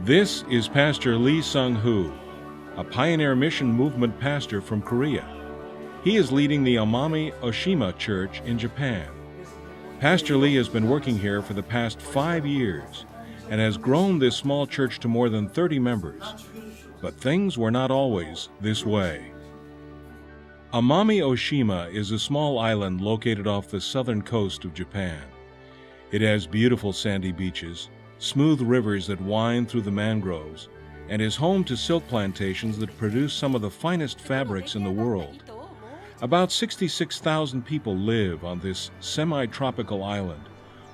This is Pastor Lee Sung-hoo, a pioneer mission movement pastor from Korea. He is leading the Amami Oshima Church in Japan. Pastor Lee has been working here for the past 5 years and has grown this small church to more than 30 members. But things were not always this way. Amami Oshima is a small island located off the southern coast of Japan. It has beautiful sandy beaches, smooth rivers that wind through the mangroves, and is home to silk plantations that produce some of the finest fabrics in the world. About 66,000 people live on this semi-tropical island,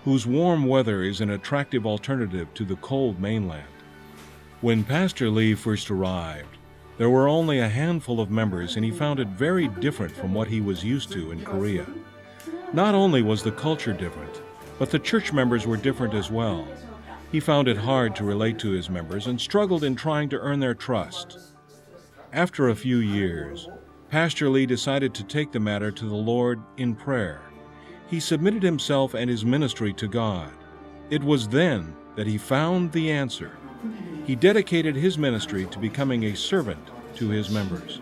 whose warm weather is an attractive alternative to the cold mainland. When Pastor Lee first arrived, there were only a handful of members, and he found it very different from what he was used to in Korea. Not only was the culture different, but the church members were different as well. He found it hard to relate to his members and struggled in trying to earn their trust. After a few years, Pastor Lee decided to take the matter to the Lord in prayer. He submitted himself and his ministry to God. It was then that he found the answer. He dedicated his ministry to becoming a servant to his members.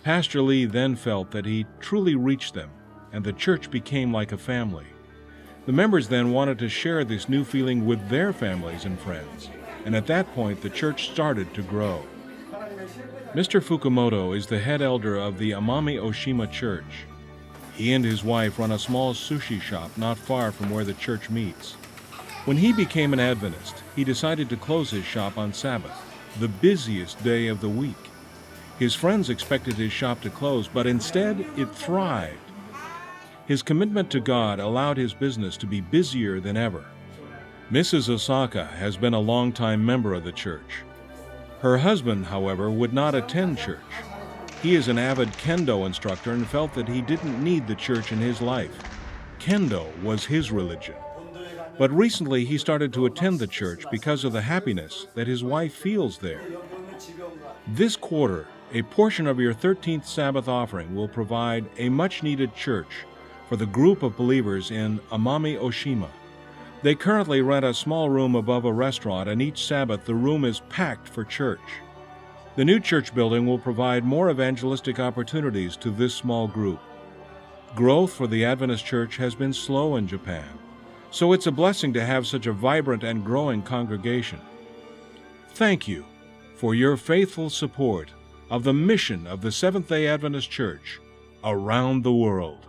Pastor Lee then felt that he truly reached them, and the church became like a family. The members then wanted to share this new feeling with their families and friends, and at that point the church started to grow. Mr. Fukumoto is the head elder of the Amami Oshima Church. He and his wife run a small sushi shop not far from where the church meets. When he became an Adventist, he decided to close his shop on Sabbath, the busiest day of the week. His friends expected his shop to close, but instead it thrived. His commitment to God allowed his business to be busier than ever. Mrs. Osaka has been a longtime member of the church. Her husband, however, would not attend church. He is an avid kendo instructor and felt that he didn't need the church in his life. Kendo was his religion. But recently he started to attend the church because of the happiness that his wife feels there. This quarter, a portion of your 13th Sabbath offering will provide a much-needed church for the group of believers in Amami Oshima. They currently rent a small room above a restaurant, and each Sabbath the room is packed for church. The new church building will provide more evangelistic opportunities to this small group. Growth for the Adventist church has been slow in Japan, so it's a blessing to have such a vibrant and growing congregation. Thank you for your faithful support of the mission of the Seventh-day Adventist Church around the world.